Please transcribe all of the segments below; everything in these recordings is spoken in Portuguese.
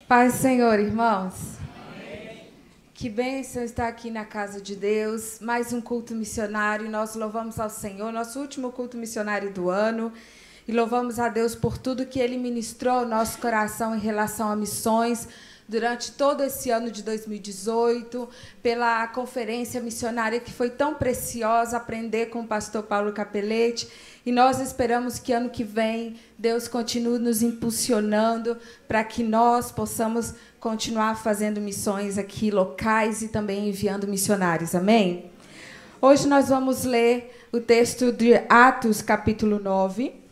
Paz do Senhor, irmãos. Amém. Que bênção estar aqui na casa de Deus. Mais um culto missionário. Nós louvamos ao Senhor, nosso último culto missionário do ano. E louvamos a Deus por tudo que Ele ministrou ao nosso coração em relação a missões durante todo esse ano de 2018, pela conferência missionária que foi tão preciosa, aprender com o pastor Paulo Capelletti. E nós esperamos que ano que vem Deus continue nos impulsionando para que nós possamos continuar fazendo missões aqui locais e também enviando missionários. Amém? Hoje nós vamos ler o texto de Atos, capítulo 9.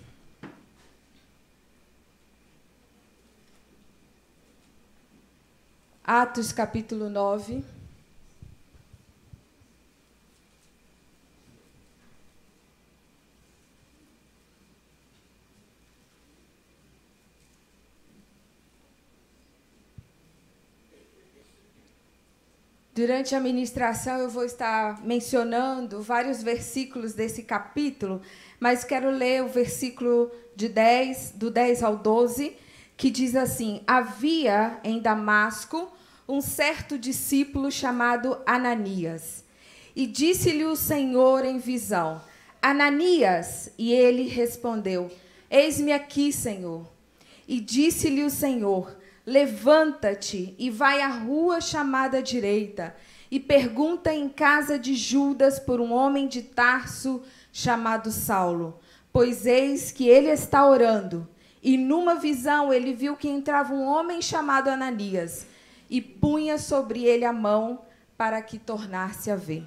Atos, capítulo 9. Durante a ministração eu vou estar mencionando vários versículos desse capítulo, mas quero ler o versículo do 10 ao 12, que diz assim: havia em Damasco um certo discípulo chamado Ananias. E disse-lhe o Senhor em visão: Ananias. E ele respondeu: eis-me aqui, Senhor. E disse-lhe o Senhor: levanta-te e vai à rua chamada direita, e pergunta em casa de Judas por um homem de Tarso chamado Saulo, pois eis que ele está orando. E numa visão ele viu que entrava um homem chamado Ananias, e punha sobre ele a mão para que tornasse a ver.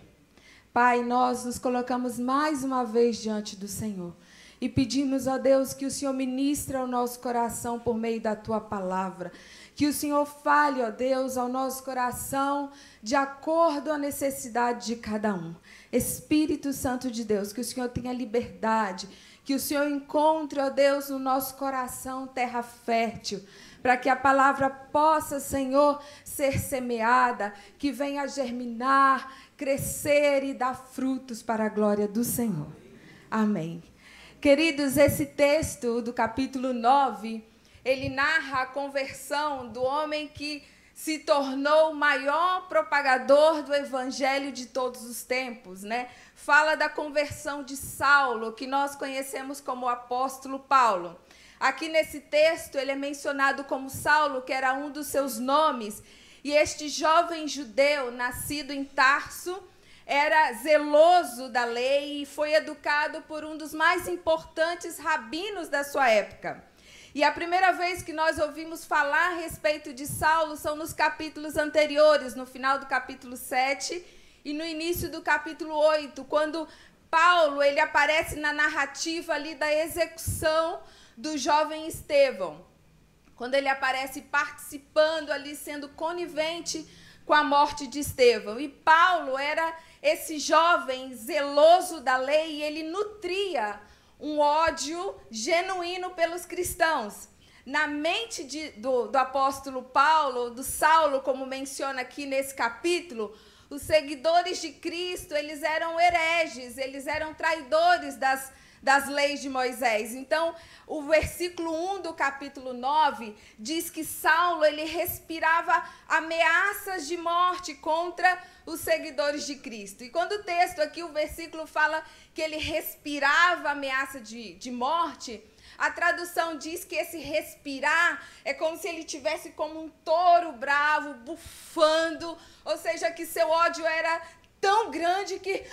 Pai, nós nos colocamos mais uma vez diante do Senhor e pedimos, ó Deus, que o Senhor ministre ao nosso coração por meio da Tua palavra. Que o Senhor fale, ó Deus, ao nosso coração de acordo à necessidade de cada um. Espírito Santo de Deus, que o Senhor tenha liberdade, que o Senhor encontre, ó Deus, no nosso coração terra fértil, para que a palavra possa, Senhor, ser semeada, que venha germinar, crescer e dar frutos para a glória do Senhor. Amém. Queridos, esse texto do capítulo 9, ele narra a conversão do homem que se tornou o maior propagador do evangelho de todos os tempos, né? Fala da conversão de Saulo, que nós conhecemos como o apóstolo Paulo. Aqui nesse texto ele é mencionado como Saulo, que era um dos seus nomes, e este jovem judeu, nascido em Tarso, era zeloso da lei e foi educado por um dos mais importantes rabinos da sua época. E a primeira vez que nós ouvimos falar a respeito de Saulo são nos capítulos anteriores, no final do capítulo 7 e no início do capítulo 8, quando Paulo ele aparece na narrativa ali da execução do jovem Estevão, quando ele aparece participando ali, sendo conivente com a morte de Estevão. E Paulo era esse jovem zeloso da lei e ele nutria um ódio genuíno pelos cristãos. Na mente do apóstolo Paulo, do Saulo, como menciona aqui nesse capítulo, os seguidores de Cristo, eles eram hereges, eles eram traidores das leis de Moisés. Então, o versículo 1 do capítulo 9 diz que Saulo ele respirava ameaças de morte contra os seguidores de Cristo. E quando o texto aqui, o versículo fala que ele respirava ameaça de morte, a tradução diz que esse respirar é como se ele tivesse como um touro bravo, bufando, ou seja, que seu ódio era tão grande que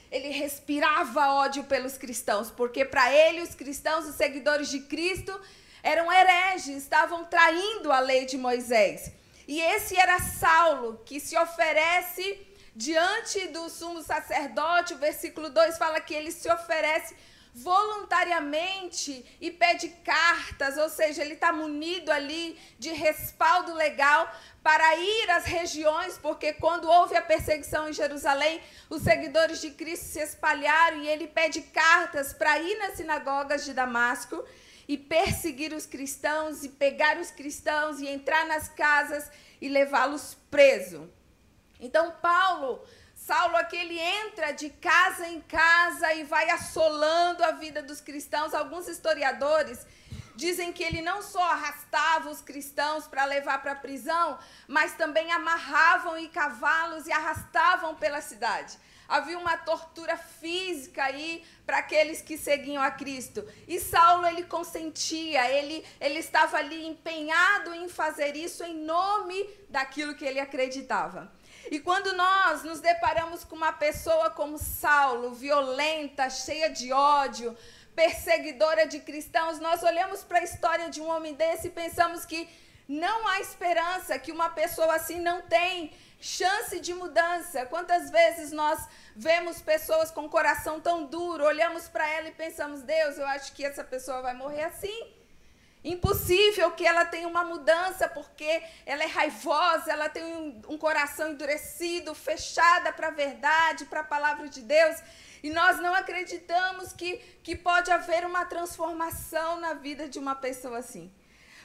ele respirava ódio pelos cristãos, porque para ele os cristãos, os seguidores de Cristo, eram hereges, estavam traindo a lei de Moisés. E esse era Saulo, que se oferece diante do sumo sacerdote. O versículo 2 fala que ele se oferece voluntariamente e pede cartas, ou seja, ele está munido ali de respaldo legal para ir às regiões, porque quando houve a perseguição em Jerusalém, os seguidores de Cristo se espalharam e ele pede cartas para ir nas sinagogas de Damasco e perseguir os cristãos e pegar os cristãos e entrar nas casas e levá-los presos. Então Saulo aqui ele entra de casa em casa e vai assolando a vida dos cristãos. Alguns historiadores dizem que ele não só arrastava os cristãos para levar para a prisão, mas também amarravam em cavalos e arrastavam pela cidade. Havia uma tortura física aí para aqueles que seguiam a Cristo. E Saulo, ele consentia, ele estava ali empenhado em fazer isso em nome daquilo que ele acreditava. E quando nós nos deparamos com uma pessoa como Saulo, violenta, cheia de ódio, perseguidora de cristãos, nós olhamos para a história de um homem desse e pensamos que não há esperança, que uma pessoa assim não tem chance de mudança. Quantas vezes nós vemos pessoas com coração tão duro, olhamos para ela e pensamos, Deus, eu acho que essa pessoa vai morrer assim. Impossível que ela tenha uma mudança, porque ela é raivosa, ela tem um coração endurecido, fechada para a verdade, para a palavra de Deus. E nós não acreditamos que pode haver uma transformação na vida de uma pessoa assim.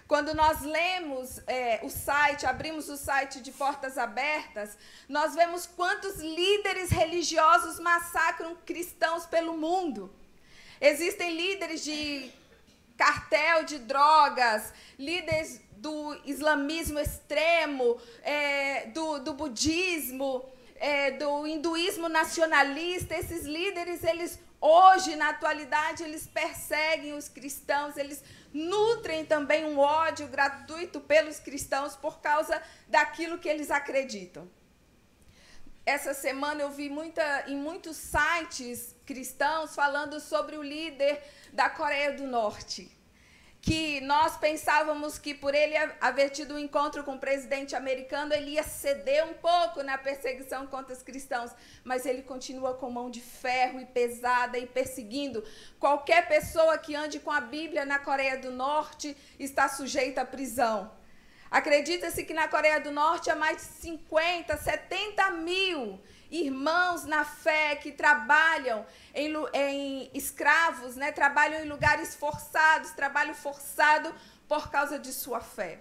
Quando nós lemos o site, abrimos o site de Portas Abertas, nós vemos quantos líderes religiosos massacram cristãos pelo mundo. Existem líderes de cartel de drogas, líderes do islamismo extremo, do budismo, do hinduísmo nacionalista. Esses líderes, eles hoje, na atualidade, eles perseguem os cristãos, eles nutrem também um ódio gratuito pelos cristãos por causa daquilo que eles acreditam. Essa semana eu vi em muitos sites cristãos falando sobre o líder da Coreia do Norte, que nós pensávamos que por ele haver tido um encontro com o presidente americano, ele ia ceder um pouco na perseguição contra os cristãos, mas ele continua com mão de ferro e pesada e perseguindo. Qualquer pessoa que ande com a Bíblia na Coreia do Norte está sujeita à prisão. Acredita-se que na Coreia do Norte há mais de 50, 70 mil irmãos na fé que trabalham em escravos, né? Trabalham em lugares forçados, trabalho forçado por causa de sua fé.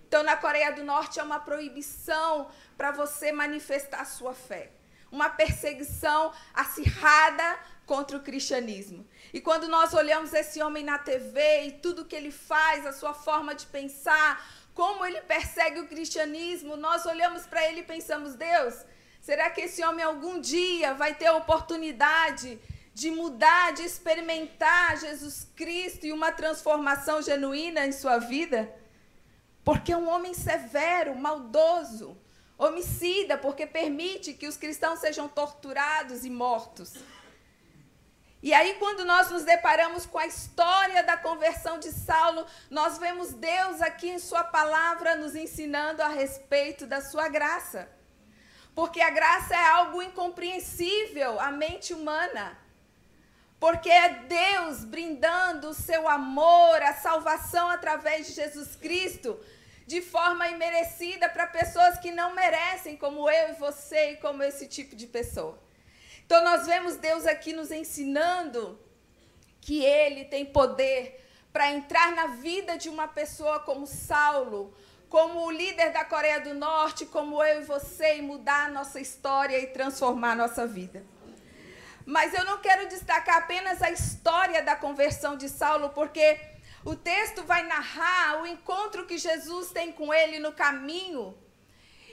Então, na Coreia do Norte, é uma proibição para você manifestar a sua fé. Uma perseguição acirrada contra o cristianismo. E quando nós olhamos esse homem na TV e tudo que ele faz, a sua forma de pensar, como ele persegue o cristianismo, nós olhamos para ele e pensamos, Deus, será que esse homem algum dia vai ter a oportunidade de mudar, de experimentar Jesus Cristo e uma transformação genuína em sua vida? Porque é um homem severo, maldoso, homicida, porque permite que os cristãos sejam torturados e mortos. E aí, quando nós nos deparamos com a história da conversão de Saulo, nós vemos Deus aqui em sua palavra nos ensinando a respeito da sua graça. Porque a graça é algo incompreensível à mente humana. Porque é Deus brindando o seu amor, a salvação através de Jesus Cristo, de forma imerecida para pessoas que não merecem, como eu e você e como esse tipo de pessoa. Então, nós vemos Deus aqui nos ensinando que Ele tem poder para entrar na vida de uma pessoa como Saulo, como o líder da Coreia do Norte, como eu e você, e mudar a nossa história e transformar a nossa vida. Mas eu não quero destacar apenas a história da conversão de Saulo, porque o texto vai narrar o encontro que Jesus tem com ele no caminho.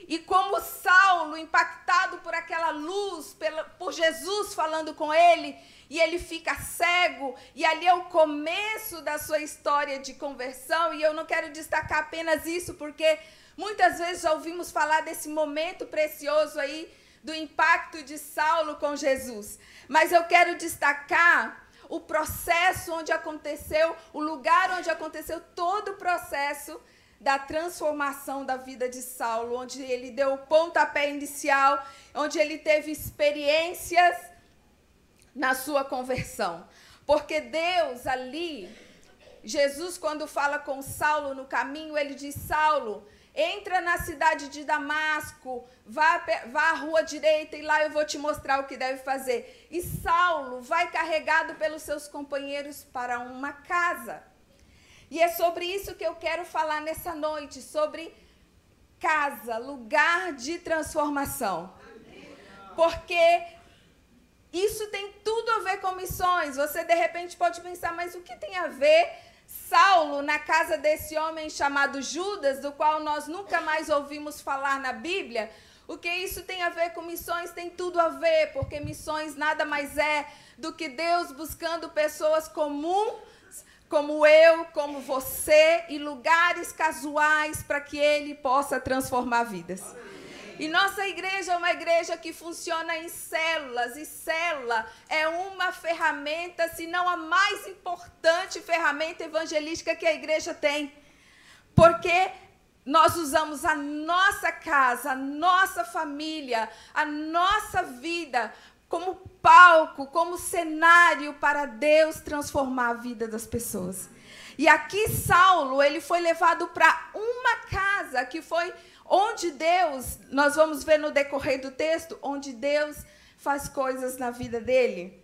E como Saulo, impactado por aquela luz, por Jesus falando com ele, e ele fica cego, e ali é o começo da sua história de conversão, e eu não quero destacar apenas isso, porque muitas vezes já ouvimos falar desse momento precioso aí, do impacto de Saulo com Jesus. Mas eu quero destacar o processo onde aconteceu, o lugar onde aconteceu todo o processo da transformação da vida de Saulo, onde ele deu o pontapé inicial, onde ele teve experiências na sua conversão. Porque Deus ali, Jesus, quando fala com Saulo no caminho, ele diz, Saulo, entra na cidade de Damasco, vá à rua direita e lá eu vou te mostrar o que deve fazer. E Saulo vai carregado pelos seus companheiros para uma casa. E é sobre isso que eu quero falar nessa noite, sobre casa, lugar de transformação. Porque isso tem tudo a ver com missões. Você, de repente, pode pensar, mas o que tem a ver Saulo, na casa desse homem chamado Judas, do qual nós nunca mais ouvimos falar na Bíblia. O que isso tem a ver com missões? Tem tudo a ver, porque missões nada mais é do que Deus buscando pessoas comuns, como eu, como você, e lugares casuais para que Ele possa transformar vidas. E nossa igreja é uma igreja que funciona em células, e célula é uma ferramenta, se não a mais importante ferramenta evangelística que a igreja tem. Porque nós usamos a nossa casa, a nossa família, a nossa vida como palco, como cenário para Deus transformar a vida das pessoas. E aqui Saulo, ele foi levado para uma casa que foi onde Deus, nós vamos ver no decorrer do texto, onde Deus faz coisas na vida dele.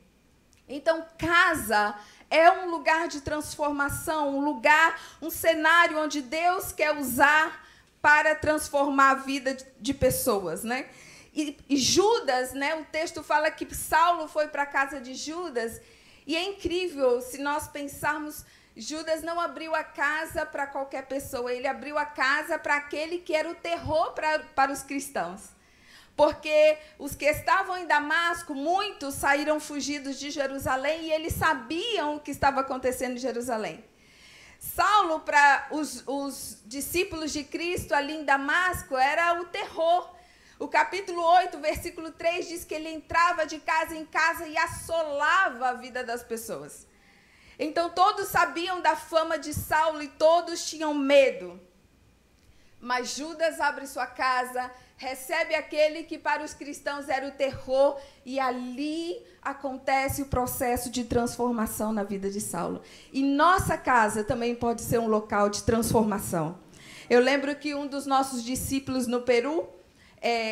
Então, casa é um lugar de transformação, um lugar, um cenário onde Deus quer usar para transformar a vida de pessoas, né? E Judas, né, o texto fala que Saulo foi para a casa de Judas, e é incrível, se nós pensarmos, Judas não abriu a casa para qualquer pessoa, ele abriu a casa para aquele que era o terror para os cristãos. Porque os que estavam em Damasco, muitos saíram fugidos de Jerusalém e eles sabiam o que estava acontecendo em Jerusalém. Saulo, para os discípulos de Cristo ali em Damasco, era o terror. O capítulo 8, versículo 3, diz que ele entrava de casa em casa e assolava a vida das pessoas. Então, todos sabiam da fama de Saulo e todos tinham medo. Mas Judas abre sua casa, recebe aquele que para os cristãos era o terror, e ali acontece o processo de transformação na vida de Saulo. E nossa casa também pode ser um local de transformação. Eu lembro que um dos nossos discípulos no Peru,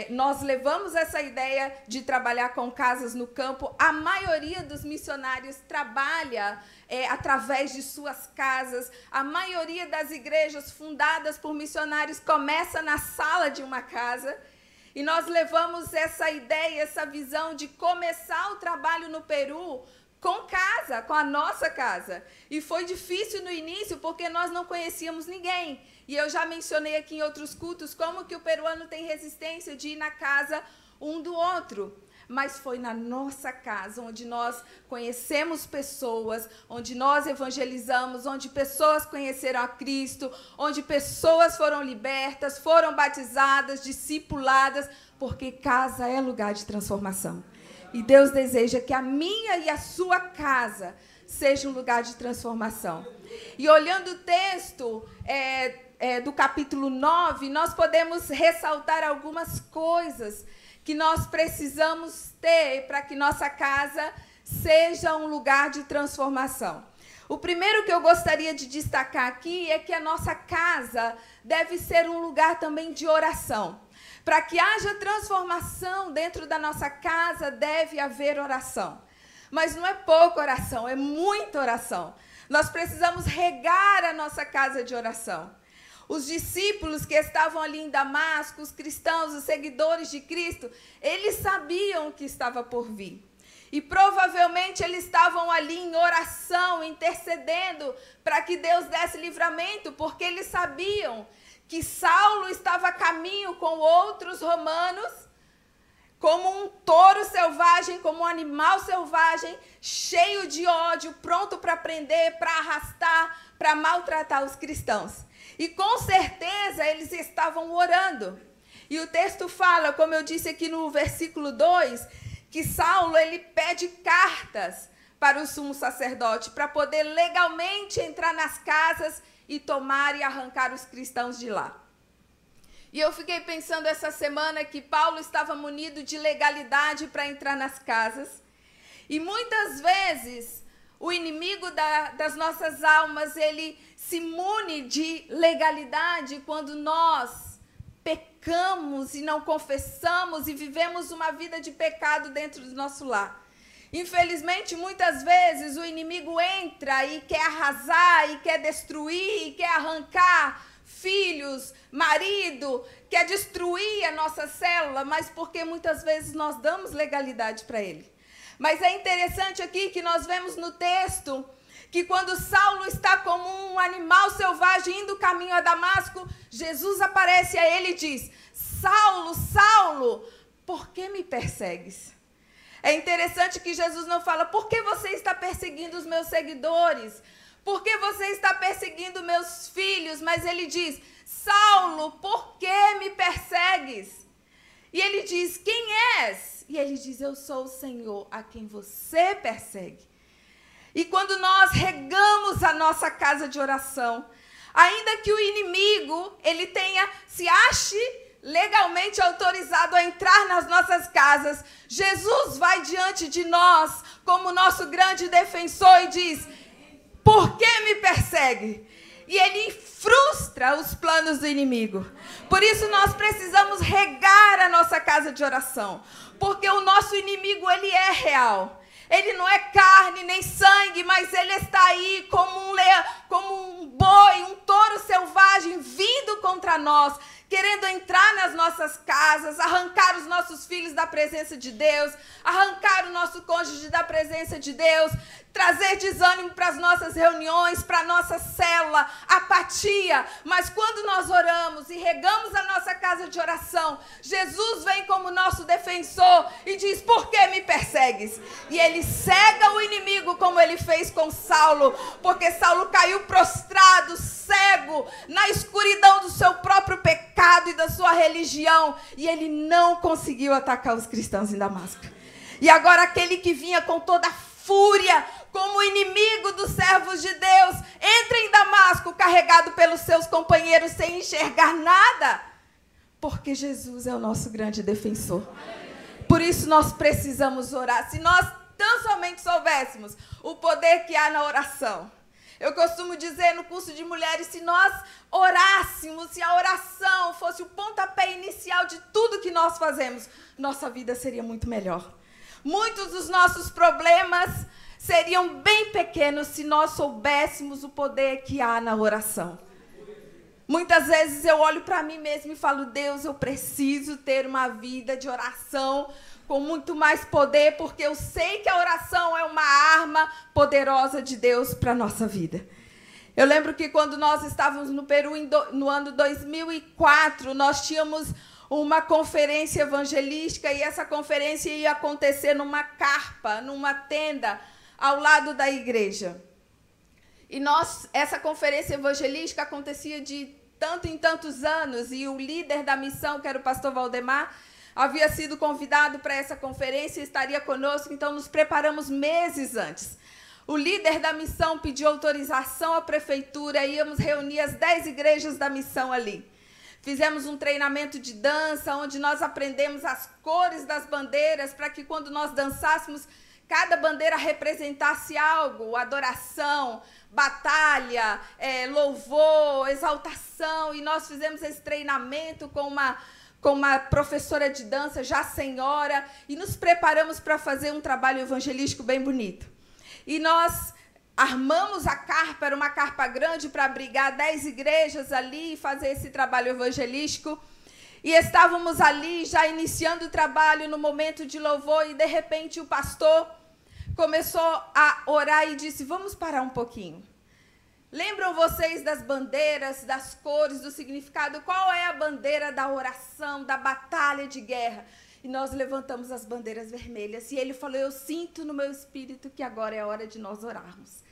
nós levamos essa ideia de trabalhar com casas no campo. A maioria dos missionários trabalha através de suas casas. A maioria das igrejas fundadas por missionários começa na sala de uma casa. E nós levamos essa ideia, essa visão de começar o trabalho no Peru com casa, com a nossa casa. E foi difícil no início porque nós não conhecíamos ninguém. E eu já mencionei aqui em outros cultos como que o peruano tem resistência de ir na casa um do outro. Mas foi na nossa casa onde nós conhecemos pessoas, onde nós evangelizamos, onde pessoas conheceram a Cristo, onde pessoas foram libertas, foram batizadas, discipuladas, porque casa é lugar de transformação. E Deus deseja que a minha e a sua casa seja um lugar de transformação. E olhando o texto do capítulo 9, nós podemos ressaltar algumas coisas que nós precisamos ter para que nossa casa seja um lugar de transformação. O primeiro que eu gostaria de destacar aqui é que a nossa casa deve ser um lugar também de oração. Para que haja transformação dentro da nossa casa, deve haver oração. Mas não é pouca oração, é muita oração. Nós precisamos regar a nossa casa de oração. Os discípulos que estavam ali em Damasco, os cristãos, os seguidores de Cristo, eles sabiam o que estava por vir. E provavelmente eles estavam ali em oração, intercedendo para que Deus desse livramento, porque eles sabiam que Saulo estava a caminho com outros romanos, como um touro selvagem, como um animal selvagem, cheio de ódio, pronto para prender, para arrastar, para maltratar os cristãos. E com certeza eles estavam orando. E o texto fala, como eu disse aqui no versículo 2, que Saulo ele pede cartas para o sumo sacerdote, para poder legalmente entrar nas casas e tomar e arrancar os cristãos de lá. E eu fiquei pensando essa semana que Paulo estava munido de legalidade para entrar nas casas. E muitas vezes o inimigo das nossas almas, ele se mune de legalidade quando nós pecamos e não confessamos e vivemos uma vida de pecado dentro do nosso lar. Infelizmente, muitas vezes o inimigo entra e quer arrasar, e quer destruir, e quer arrancar filhos, marido, quer destruir a nossa célula, mas porque muitas vezes nós damos legalidade para ele. Mas é interessante aqui que nós vemos no texto que quando Saulo está como um animal selvagem indo caminho a Damasco, Jesus aparece a ele e diz: Saulo, Saulo, por que me persegues? É interessante que Jesus não fala: por que você está perseguindo os meus seguidores? Por que você está perseguindo meus filhos? Mas ele diz: Saulo, por que me persegues? E ele diz: quem és? E ele diz: eu sou o Senhor a quem você persegue. E quando nós regamos a nossa casa de oração, ainda que o inimigo ele se ache legalmente autorizado a entrar nas nossas casas, Jesus vai diante de nós como nosso grande defensor e diz: por que me persegue? E ele frustra os planos do inimigo. Por isso nós precisamos regar a nossa casa de oração, porque o nosso inimigo ele é real. Ele não é carne nem sangue, mas ele está aí como um leão, como um boi, um touro selvagem vindo contra nós, querendo entrar nas nossas casas, arrancar os nossos filhos da presença de Deus, arrancar o nosso cônjuge da presença de Deus, trazer desânimo para as nossas reuniões, para a nossa célula, apatia. Mas quando nós oramos e regamos a nossa casa de oração, Jesus vem como nosso defensor e diz: por que me persegues? E ele cega o inimigo como ele fez com Saulo, porque Saulo caiu prostrado, cego, na escuridão do seu próprio pecado e da sua religião, e ele não conseguiu atacar os cristãos em Damasco. E agora aquele que vinha com toda a fúria, como inimigo dos servos de Deus, entra em Damasco carregado pelos seus companheiros sem enxergar nada, porque Jesus é o nosso grande defensor. Por isso nós precisamos orar. Se nós tão somente soubéssemos o poder que há na oração. Eu costumo dizer no curso de mulheres, se nós orássemos, se a oração fosse o pontapé inicial de tudo que nós fazemos, nossa vida seria muito melhor. Muitos dos nossos problemas seriam bem pequenos se nós soubéssemos o poder que há na oração. Muitas vezes eu olho para mim mesma e falo: Deus, eu preciso ter uma vida de oração com muito mais poder, porque eu sei que a oração é uma arma poderosa de Deus para a nossa vida. Eu lembro que quando nós estávamos no Peru, no ano 2004, nós tínhamos uma conferência evangelística, e essa conferência ia acontecer numa carpa, numa tenda, ao lado da igreja. E essa conferência evangelística acontecia de tanto em tantos anos, e o líder da missão, que era o pastor Valdemar, havia sido convidado para essa conferência e estaria conosco, então nos preparamos meses antes. O líder da missão pediu autorização à prefeitura, íamos reunir as 10 igrejas da missão ali. Fizemos um treinamento de dança, onde nós aprendemos as cores das bandeiras, para que quando nós dançássemos, cada bandeira representasse algo: adoração, batalha, louvor, exaltação. E nós fizemos esse treinamento com uma professora de dança, já senhora, e nos preparamos para fazer um trabalho evangelístico bem bonito. E nós armamos a carpa, era uma carpa grande para abrigar 10 igrejas ali e fazer esse trabalho evangelístico. E estávamos ali já iniciando o trabalho no momento de louvor, e de repente o pastor começou a orar e disse: vamos parar um pouquinho. Lembram vocês das bandeiras, das cores, do significado? Qual é a bandeira da oração, da batalha de guerra? E nós levantamos as bandeiras vermelhas. E ele falou: eu sinto no meu espírito que agora é a hora de nós orarmos.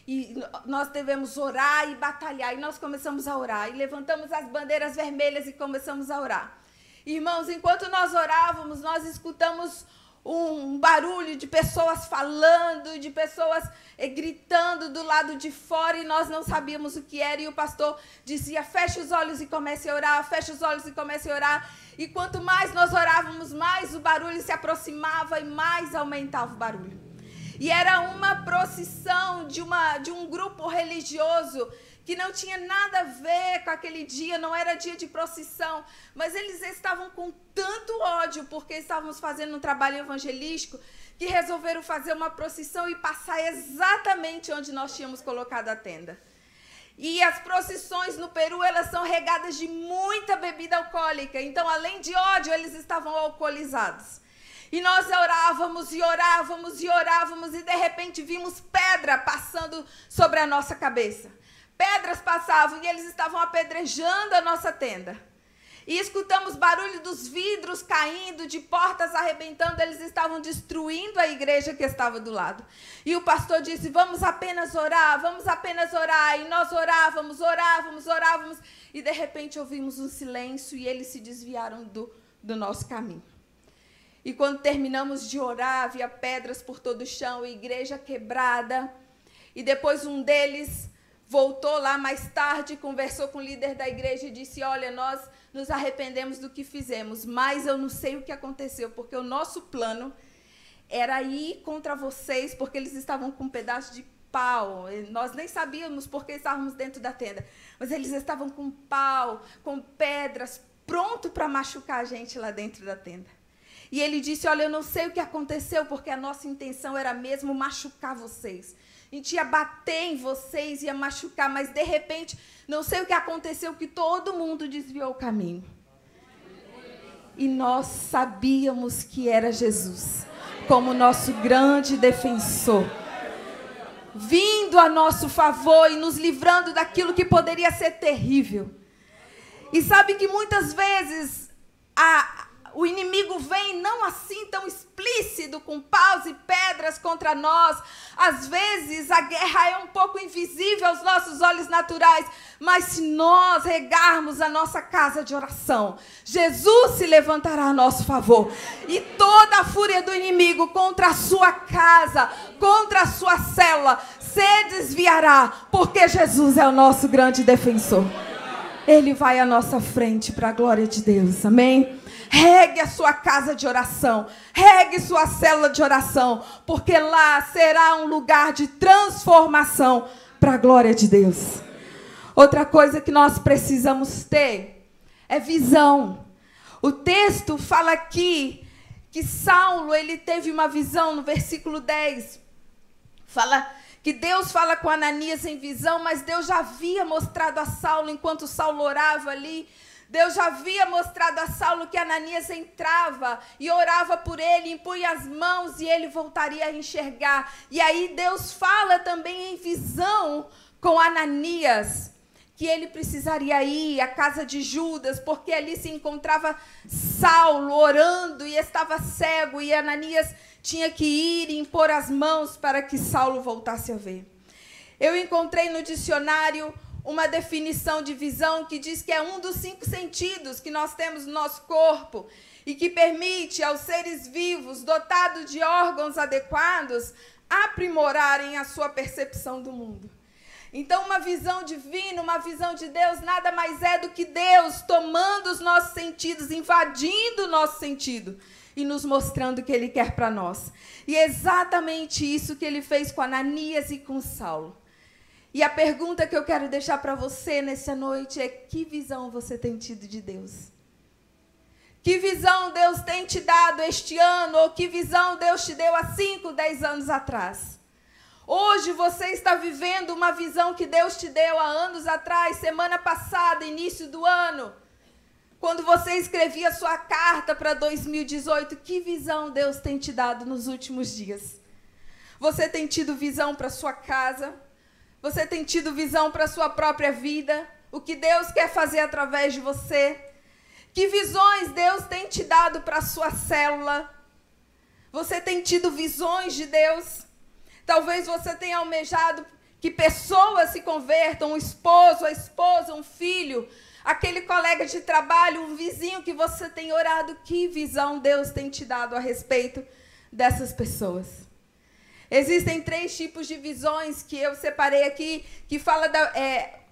E nós devemos orar e batalhar. E nós começamos a orar. E levantamos as bandeiras vermelhas e começamos a orar. Irmãos, enquanto nós orávamos, nós escutamos um barulho de pessoas falando, de pessoas gritando do lado de fora, e nós não sabíamos o que era, e o pastor dizia: feche os olhos e comece a orar, feche os olhos e comece a orar. E quanto mais nós orávamos, mais o barulho se aproximava e mais aumentava o barulho. E era uma procissão de um grupo religioso que não tinha nada a ver com aquele dia, não era dia de procissão, mas eles estavam com tanto ódio, porque estávamos fazendo um trabalho evangelístico, que resolveram fazer uma procissão e passar exatamente onde nós tínhamos colocado a tenda. E as procissões no Peru, elas são regadas de muita bebida alcoólica, então, além de ódio, eles estavam alcoolizados. E nós orávamos e orávamos e orávamos e de repente vimos pedra passando sobre a nossa cabeça. Pedras passavam e eles estavam apedrejando a nossa tenda. E escutamos barulho dos vidros caindo, de portas arrebentando, eles estavam destruindo a igreja que estava do lado. E o pastor disse, vamos apenas orar, vamos apenas orar. E nós orávamos, orávamos, orávamos. E de repente ouvimos um silêncio e eles se desviaram do nosso caminho. E quando terminamos de orar, havia pedras por todo o chão, a igreja quebrada. E depois um deles voltou lá mais tarde, conversou com o líder da igreja e disse, olha, nós nos arrependemos do que fizemos, mas eu não sei o que aconteceu, porque o nosso plano era ir contra vocês, porque eles estavam com um pedaço de pau. Nós nem sabíamos porque estávamos dentro da tenda, mas eles estavam com pau, com pedras, pronto para machucar a gente lá dentro da tenda. E ele disse, olha, eu não sei o que aconteceu, porque a nossa intenção era mesmo machucar vocês. A gente ia bater em vocês, ia machucar, mas de repente, não sei o que aconteceu, que todo mundo desviou o caminho. E nós sabíamos que era Jesus, como nosso grande defensor, vindo a nosso favor e nos livrando daquilo que poderia ser terrível. E sabe que muitas vezes o inimigo vem não assim tão explícito, com paus e pedras contra nós. Às vezes a guerra é um pouco invisível aos nossos olhos naturais, mas se nós regarmos a nossa casa de oração, Jesus se levantará a nosso favor. E toda a fúria do inimigo contra a sua casa, contra a sua célula, se desviará, porque Jesus é o nosso grande defensor. Ele vai à nossa frente para a glória de Deus, amém? Regue a sua casa de oração, regue sua célula de oração, porque lá será um lugar de transformação para a glória de Deus. Outra coisa que nós precisamos ter é visão. O texto fala aqui que Saulo, ele teve uma visão no versículo 10. Fala que Deus fala com Ananias em visão, mas Deus já havia mostrado a Saulo, enquanto Saulo orava ali, Deus já havia mostrado a Saulo que Ananias entrava e orava por ele, impunha as mãos e ele voltaria a enxergar. E aí Deus fala também em visão com Ananias, que ele precisaria ir à casa de Judas, porque ali se encontrava Saulo orando e estava cego, e Ananias tinha que ir e impor as mãos para que Saulo voltasse a ver. Eu encontrei no dicionário uma definição de visão que diz que é um dos 5 sentidos que nós temos no nosso corpo e que permite aos seres vivos dotados de órgãos adequados aprimorarem a sua percepção do mundo. Então, uma visão divina, uma visão de Deus, nada mais é do que Deus tomando os nossos sentidos, invadindo o nosso sentido e nos mostrando o que Ele quer para nós. E é exatamente isso que Ele fez com Ananias e com Saulo. E a pergunta que eu quero deixar para você nessa noite é: que visão você tem tido de Deus? Que visão Deus tem te dado este ano? Ou que visão Deus te deu há 5, 10 anos atrás? Hoje você está vivendo uma visão que Deus te deu há anos atrás, semana passada, início do ano. Quando você escrevia sua carta para 2018, que visão Deus tem te dado nos últimos dias? Você tem tido visão para sua casa? Você tem tido visão para a sua própria vida? O que Deus quer fazer através de você? Que visões Deus tem te dado para a sua célula? Você tem tido visões de Deus? Talvez você tenha almejado que pessoas se convertam, um esposo, a esposa, um filho, aquele colega de trabalho, um vizinho que você tem orado. Que visão Deus tem te dado a respeito dessas pessoas? Existem 3 tipos de visões que eu separei aqui, que fala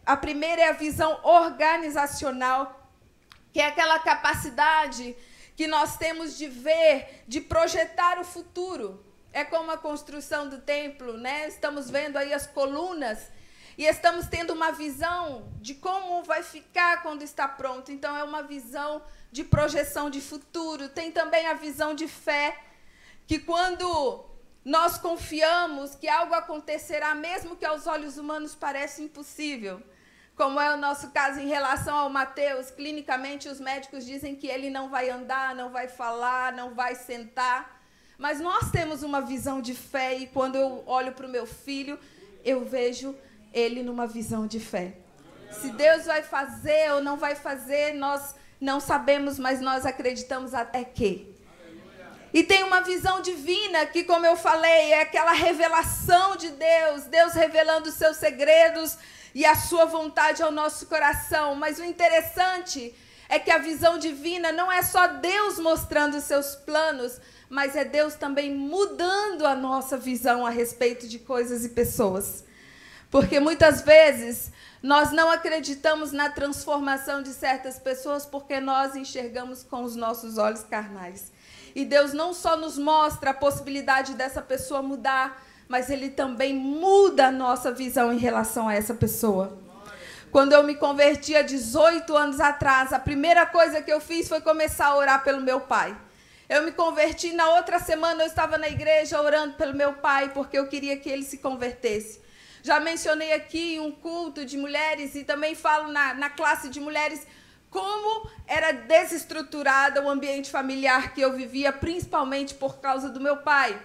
a primeira é a visão organizacional, que é aquela capacidade que nós temos de ver, de projetar o futuro. É como a construção do templo, né? Estamos vendo aí as colunas e estamos tendo uma visão de como vai ficar quando está pronto. Então, é uma visão de projeção de futuro. Tem também a visão de fé, que quando nós confiamos que algo acontecerá, mesmo que aos olhos humanos pareça impossível, como é o nosso caso em relação ao Mateus. Clinicamente, os médicos dizem que ele não vai andar, não vai falar, não vai sentar. Mas nós temos uma visão de fé, e quando eu olho para o meu filho, eu vejo ele numa visão de fé. Se Deus vai fazer ou não vai fazer, nós não sabemos, mas nós acreditamos até que. E tem uma visão divina que, como eu falei, é aquela revelação de Deus, Deus revelando os seus segredos e a sua vontade ao nosso coração. Mas o interessante é que a visão divina não é só Deus mostrando os seus planos, mas é Deus também mudando a nossa visão a respeito de coisas e pessoas. Porque muitas vezes nós não acreditamos na transformação de certas pessoas porque nós enxergamos com os nossos olhos carnais. E Deus não só nos mostra a possibilidade dessa pessoa mudar, mas Ele também muda a nossa visão em relação a essa pessoa. Quando eu me converti há 18 anos atrás, a primeira coisa que eu fiz foi começar a orar pelo meu pai. Eu me converti, na outra semana eu estava na igreja orando pelo meu pai, porque eu queria que ele se convertesse. Já mencionei aqui um culto de mulheres e também falo na classe de mulheres como era desestruturada o ambiente familiar que eu vivia, principalmente por causa do meu pai.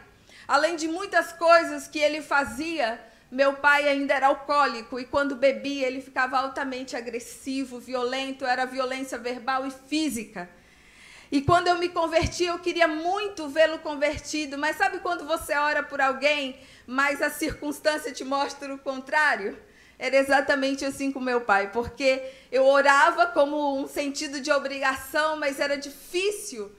Além de muitas coisas que ele fazia, meu pai ainda era alcoólico e quando bebia ele ficava altamente agressivo, violento, era violência verbal e física. E quando eu me converti, eu queria muito vê-lo convertido, mas sabe quando você ora por alguém, mas a circunstância te mostra o contrário? Era exatamente assim com meu pai, porque eu orava como um sentido de obrigação, mas era difícil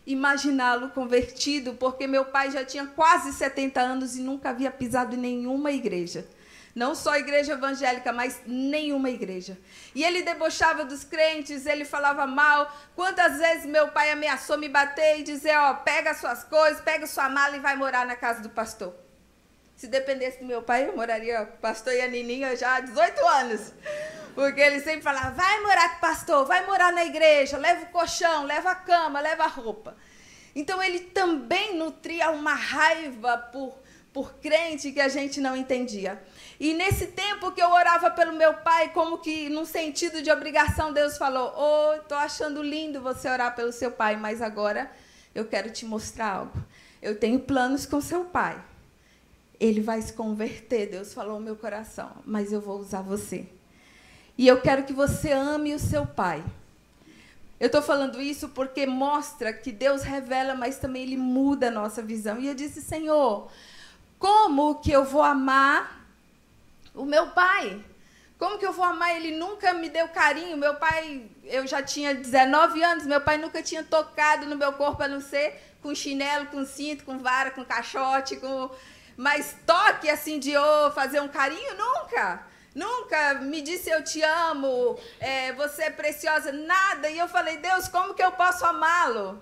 imaginá-lo convertido, porque meu pai já tinha quase 70 anos e nunca havia pisado em nenhuma igreja. Não só a igreja evangélica, mas nenhuma igreja. E ele debochava dos crentes, ele falava mal. Quantas vezes meu pai ameaçou me bater e dizer, ó, pega as suas coisas, pega sua mala e vai morar na casa do pastor. Se dependesse do meu pai, eu moraria com o pastor e a Nininha já há 18 anos. Porque ele sempre falava, vai morar com o pastor, vai morar na igreja, leva o colchão, leva a cama, leva a roupa. Então ele também nutria uma raiva por crente que a gente não entendia. E nesse tempo que eu orava pelo meu pai, como que num sentido de obrigação, Deus falou, oh, estou achando lindo você orar pelo seu pai, mas agora eu quero te mostrar algo. Eu tenho planos com seu pai. Ele vai se converter, Deus falou no meu coração, mas eu vou usar você. E eu quero que você ame o seu pai. Eu estou falando isso porque mostra que Deus revela, mas também Ele muda a nossa visão. E eu disse, Senhor, como que eu vou amar o meu pai? Como que eu vou amar? Ele nunca me deu carinho. Meu pai, eu já tinha 19 anos, meu pai nunca tinha tocado no meu corpo, a não ser com chinelo, com cinto, com vara, com caixote, mas toque assim de fazer um carinho, nunca. Nunca me disse eu te amo, você é preciosa, nada. E eu falei, Deus, como que eu posso amá-lo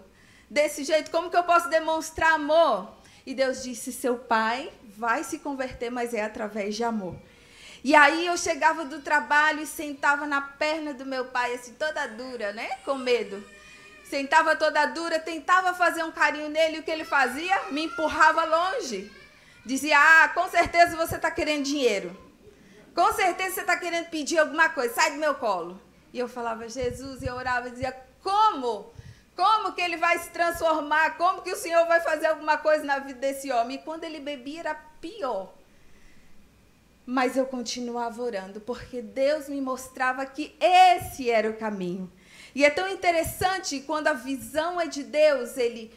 desse jeito? Como que eu posso demonstrar amor? E Deus disse, seu pai vai se converter, mas é através de amor. E aí eu chegava do trabalho e sentava na perna do meu pai, assim, toda dura, né? Com medo. Sentava toda dura, tentava fazer um carinho nele, e o que ele fazia? Me empurrava longe. Dizia, com certeza você está querendo dinheiro. Com certeza você está querendo pedir alguma coisa, sai do meu colo. E eu falava, Jesus, e eu orava e dizia, como? Como que ele vai se transformar? Como que o Senhor vai fazer alguma coisa na vida desse homem? E quando ele bebia era pior. Mas eu continuava orando, porque Deus me mostrava que esse era o caminho. E é tão interessante, quando a visão é de Deus, Ele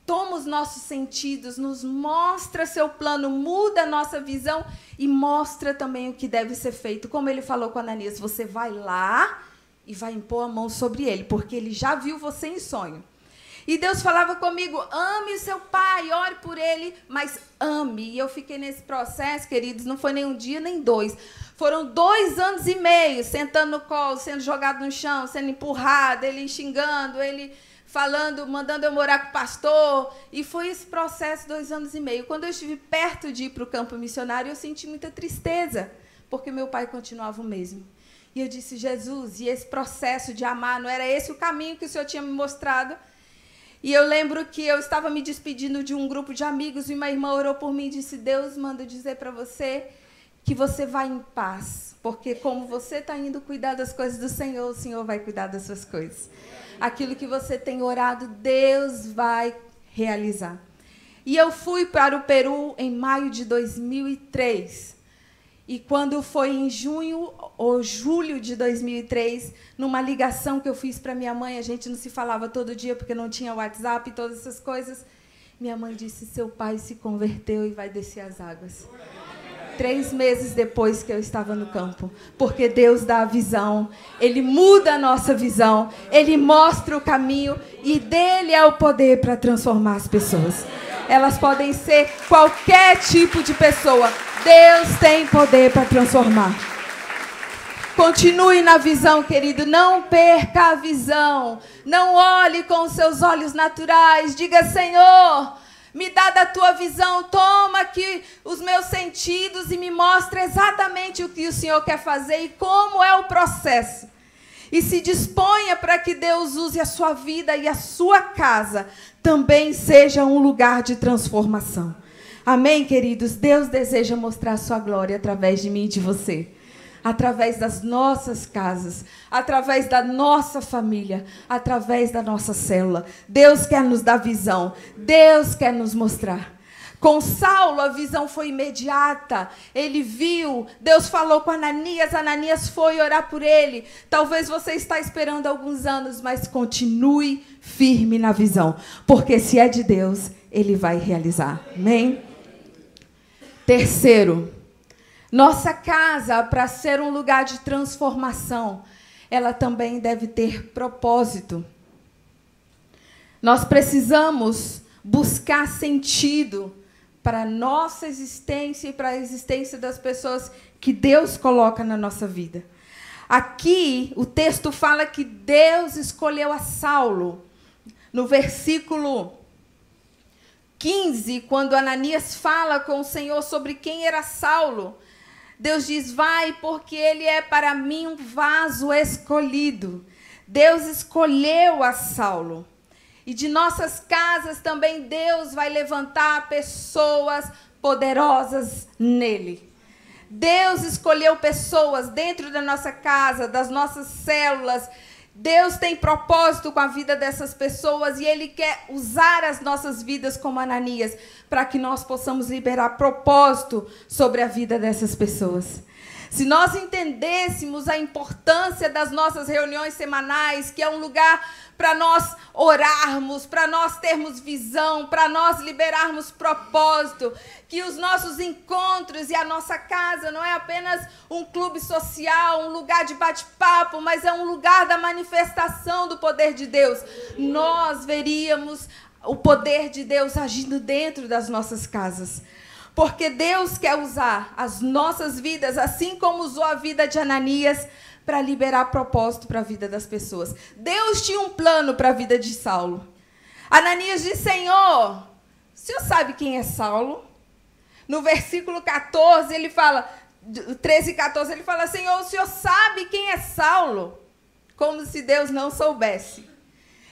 toma os nossos sentidos, nos mostra seu plano, muda a nossa visão e mostra também o que deve ser feito. Como ele falou com Ananias, você vai lá e vai impor a mão sobre ele, porque ele já viu você em sonho. E Deus falava comigo, ame o seu pai, ore por ele, mas ame. E eu fiquei nesse processo, queridos, não foi nem um dia, nem dois. Foram 2 anos e meio, sentando no colo, sendo jogado no chão, sendo empurrado, ele xingando, ele falando, mandando eu morar com o pastor. E foi esse processo 2 anos e meio. Quando eu estive perto de ir para o campo missionário, eu senti muita tristeza, porque meu pai continuava o mesmo. E eu disse, Jesus, e esse processo de amar, não era esse o caminho que o Senhor tinha me mostrado? E eu lembro que eu estava me despedindo de um grupo de amigos e uma irmã orou por mim e disse, Deus manda dizer para você que você vai em paz, Porque como você está indo cuidar das coisas do Senhor, o Senhor vai cuidar das suas coisas. Aquilo que você tem orado, Deus vai realizar. E eu fui para o Peru em maio de 2003. E quando foi em junho ou julho de 2003, numa ligação que eu fiz para minha mãe, a gente não se falava todo dia porque não tinha WhatsApp e todas essas coisas, minha mãe disse, seu pai se converteu e vai descer as águas. 3 meses depois que eu estava no campo. Porque Deus dá a visão, Ele muda a nossa visão, Ele mostra o caminho e dele é o poder para transformar as pessoas. Elas podem ser qualquer tipo de pessoa. Deus tem poder para transformar. Continue na visão, querido. Não perca a visão. Não olhe com os seus olhos naturais. Diga, Senhor, me dá da tua visão. Toma aqui os meus sentidos e me mostra exatamente o que o Senhor quer fazer e como é o processo. E se disponha para que Deus use a sua vida e a sua casa também seja um lugar de transformação. Amém, queridos? Deus deseja mostrar a sua glória através de mim e de você. Através das nossas casas, através da nossa família, através da nossa célula. Deus quer nos dar visão. Deus quer nos mostrar. Com Saulo, a visão foi imediata. Ele viu, Deus falou com Ananias, Ananias foi orar por ele. Talvez você está esperando alguns anos, mas continue firme na visão. Porque se é de Deus, Ele vai realizar. Amém? Terceiro, nossa casa, para ser um lugar de transformação, ela também deve ter propósito. Nós precisamos buscar sentido para a nossa existência e para a existência das pessoas que Deus coloca na nossa vida. Aqui, o texto fala que Deus escolheu a Saulo. No versículo 15, quando Ananias fala com o Senhor sobre quem era Saulo, Deus diz, vai, porque ele é para mim um vaso escolhido. Deus escolheu a Saulo. E de nossas casas também Deus vai levantar pessoas poderosas nele. Deus escolheu pessoas dentro da nossa casa, das nossas células. Deus tem propósito com a vida dessas pessoas e Ele quer usar as nossas vidas como Ananias para que nós possamos liberar propósito sobre a vida dessas pessoas. Se nós entendêssemos a importância das nossas reuniões semanais, que é um lugar para nós orarmos, para nós termos visão, para nós liberarmos propósito, que os nossos encontros e a nossa casa não é apenas um clube social, um lugar de bate-papo, mas é um lugar da manifestação do poder de Deus. Nós veríamos o poder de Deus agindo dentro das nossas casas. Porque Deus quer usar as nossas vidas, assim como usou a vida de Ananias, para liberar propósito para a vida das pessoas. Deus tinha um plano para a vida de Saulo. Ananias disse, Senhor, o Senhor sabe quem é Saulo? No versículo 14, ele fala, 13 e 14, ele fala, Senhor, o Senhor sabe quem é Saulo? Como se Deus não soubesse.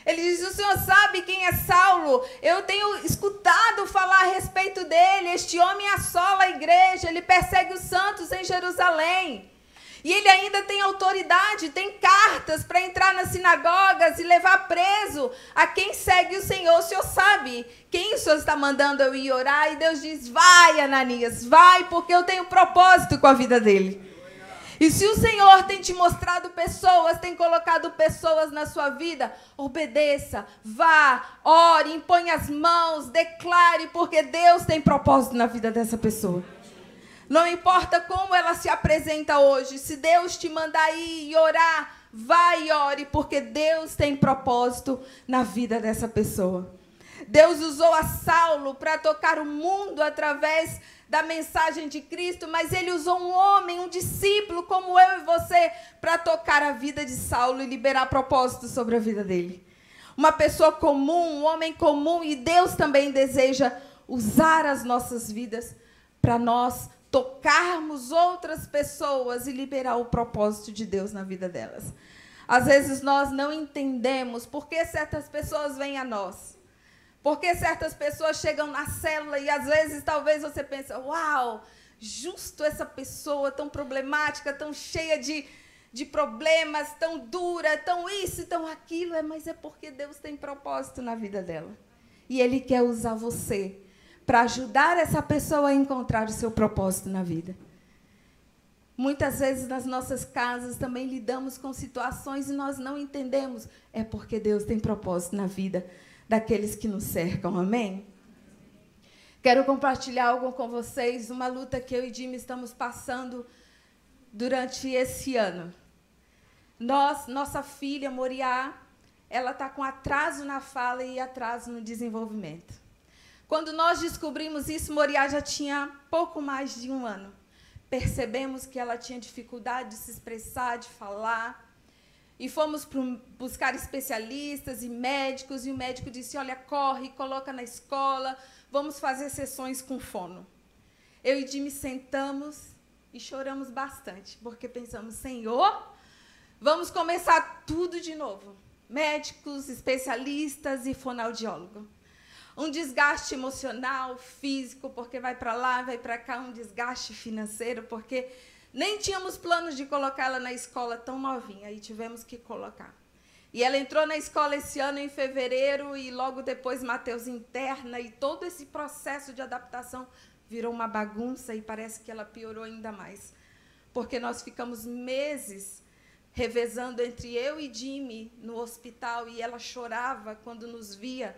Ele diz, o Senhor sabe quem é Saulo? Eu tenho escutado falar a respeito dele. Este homem assola a igreja, ele persegue os santos em Jerusalém. E ele ainda tem autoridade, tem cartas para entrar nas sinagogas e levar preso a quem segue o Senhor. O Senhor sabe quem o Senhor está mandando eu ir orar? E Deus diz, vai, Ananias, vai, porque eu tenho propósito com a vida dele. E se o Senhor tem te mostrado pessoas, tem colocado pessoas na sua vida, obedeça, vá, ore, impõe as mãos, declare, porque Deus tem propósito na vida dessa pessoa. Não importa como ela se apresenta hoje, se Deus te mandar ir e orar, vá e ore, porque Deus tem propósito na vida dessa pessoa. Deus usou a Saulo para tocar o mundo através da mensagem de Cristo, mas ele usou um homem, um discípulo como eu e você, para tocar a vida de Saulo e liberar propósito sobre a vida dele. Uma pessoa comum, um homem comum, e Deus também deseja usar as nossas vidas para nós tocarmos outras pessoas e liberar o propósito de Deus na vida delas. Às vezes nós não entendemos por que certas pessoas vêm a nós. Porque certas pessoas chegam na célula e às vezes talvez você pense, uau, justo essa pessoa tão problemática, tão cheia de problemas, tão dura, tão isso, tão aquilo, mas é porque Deus tem propósito na vida dela. E Ele quer usar você para ajudar essa pessoa a encontrar o seu propósito na vida. Muitas vezes nas nossas casas também lidamos com situações e nós não entendemos. É porque Deus tem propósito na vida daqueles que nos cercam. Amém? Quero compartilhar algo com vocês, uma luta que eu e Jimmy estamos passando durante esse ano. Nossa filha, Moriá, ela está com atraso na fala e atraso no desenvolvimento. Quando nós descobrimos isso, Moriá já tinha pouco mais de 1 ano. Percebemos que ela tinha dificuldade de se expressar, de falar. E fomos buscar especialistas e médicos, e o médico disse, olha, corre, coloca na escola, vamos fazer sessões com fono. Eu e Jimmy sentamos e choramos bastante, porque pensamos, Senhor, vamos começar tudo de novo. Médicos, especialistas e fonoaudiólogo. Um desgaste emocional, físico, porque vai para lá, vai para cá, um desgaste financeiro, porque nem tínhamos planos de colocá-la na escola tão novinha, e tivemos que colocar. E ela entrou na escola esse ano, em fevereiro, e logo depois Mateus interna, e todo esse processo de adaptação virou uma bagunça, e parece que ela piorou ainda mais. Porque nós ficamos meses revezando entre eu e Jimmy no hospital, e ela chorava quando nos via,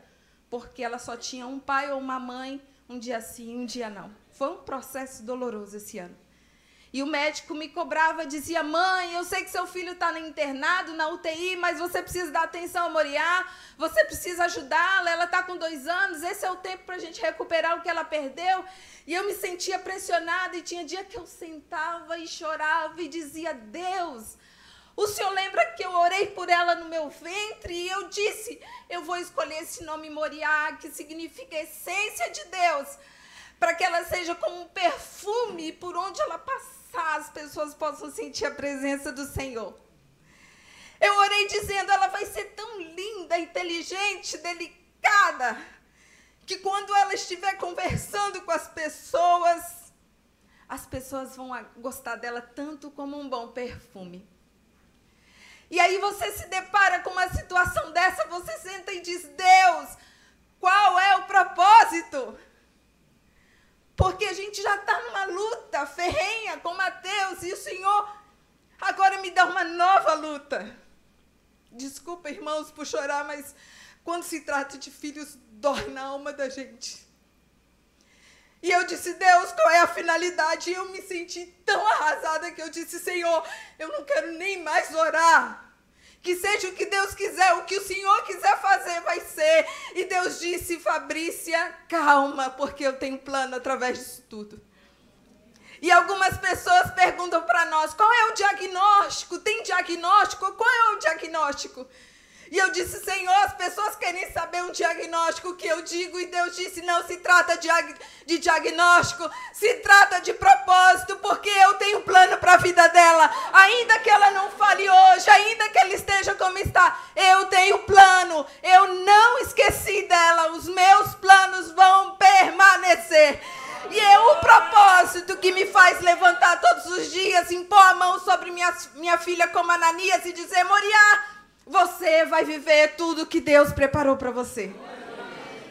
porque ela só tinha um pai ou uma mãe, um dia sim, um dia não. Foi um processo doloroso esse ano. E o médico me cobrava, dizia, mãe, eu sei que seu filho está no internado, na UTI, mas você precisa dar atenção a Moriá, você precisa ajudá-la, ela está com 2 anos, esse é o tempo para a gente recuperar o que ela perdeu. E eu me sentia pressionada, e tinha dia que eu sentava e chorava e dizia, Deus, o Senhor lembra que eu orei por ela no meu ventre e eu disse, eu vou escolher esse nome Moriá, que significa essência de Deus, para que ela seja como um perfume, por onde ela passar, as pessoas possam sentir a presença do Senhor. Eu orei dizendo, ela vai ser tão linda, inteligente, delicada, que quando ela estiver conversando com as pessoas vão gostar dela tanto como um bom perfume. E aí você se depara com uma situação dessa, você senta e diz, Deus, qual é o propósito? Porque a gente já está numa luta ferrenha com Mateus, e o Senhor agora me dá uma nova luta. Desculpa, irmãos, por chorar, mas quando se trata de filhos, dói na alma da gente. E eu disse, Deus, qual é a finalidade? E eu me senti tão arrasada que eu disse, Senhor, eu não quero nem mais orar. Que seja o que Deus quiser, o que o Senhor quiser fazer, vai ser. E Deus disse, Fabrícia, calma, porque eu tenho plano através disso tudo. E algumas pessoas perguntam para nós, qual é o diagnóstico? Tem diagnóstico? Qual é o diagnóstico? E eu disse, Senhor, as pessoas querem saber um diagnóstico que eu digo, e Deus disse, não se trata de diagnóstico, se trata de propósito, porque eu tenho plano para a vida dela. Ainda que ela não fale hoje, ainda que ela esteja como está, eu tenho plano, eu não esqueci dela, os meus planos vão permanecer. E é o propósito que me faz levantar todos os dias, impor a mão sobre minha filha como Ananias e dizer, Moriá, você vai viver tudo que Deus preparou para você.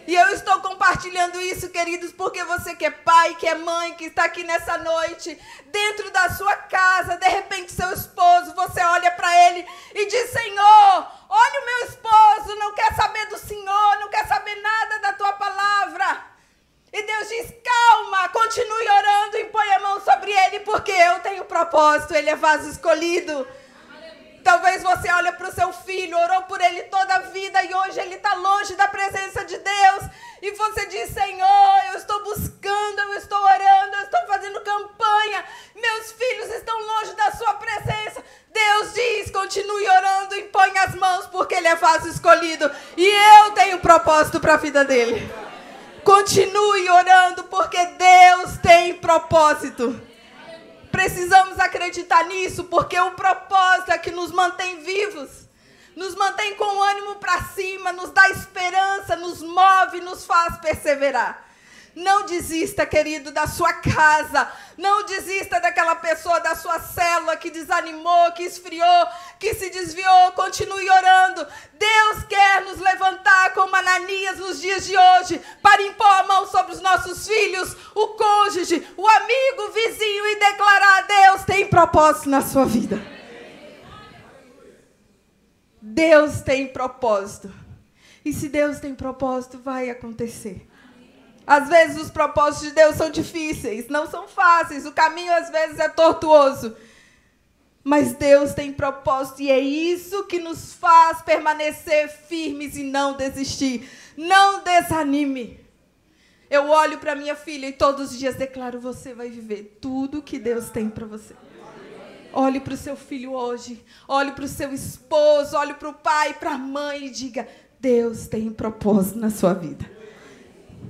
E eu estou compartilhando isso, queridos, porque você que é pai, que é mãe, que está aqui nessa noite, dentro da sua casa, de repente seu esposo, você olha para ele e diz, Senhor, olha o meu esposo, não quer saber do Senhor, não quer saber nada da tua palavra. E Deus diz, calma, continue orando, impõe a mão sobre ele, porque eu tenho propósito, ele é vaso escolhido. Talvez você olhe para o seu filho, orou por ele toda a vida e hoje ele está longe da presença de Deus. E você diz, Senhor, eu estou buscando, eu estou orando, eu estou fazendo campanha. Meus filhos estão longe da sua presença. Deus diz, continue orando, impõe as mãos, porque ele é vaso escolhido. E eu tenho propósito para a vida dele. Continue orando, porque Deus tem propósito. Precisamos acreditar nisso, porque o propósito é que nos mantém vivos, nos mantém com o ânimo para cima, nos dá esperança, nos move, nos faz perseverar. Não desista, querido, da sua casa. Não desista daquela pessoa da sua célula que desanimou, que esfriou, que se desviou. Continue orando. Deus quer nos levantar como Ananias nos dias de hoje para impor a mão sobre os nossos filhos, o cônjuge, o amigo, o vizinho e declarar: Deus tem propósito na sua vida. Deus tem propósito. E se Deus tem propósito, vai acontecer. Às vezes os propósitos de Deus são difíceis, não são fáceis. O caminho às vezes é tortuoso. Mas Deus tem propósito e é isso que nos faz permanecer firmes e não desistir. Não desanime. Eu olho para minha filha e todos os dias declaro: você vai viver tudo que Deus tem para você. Olhe para o seu filho hoje, olhe para o seu esposo, olhe para o pai, para a mãe e diga: Deus tem propósito na sua vida.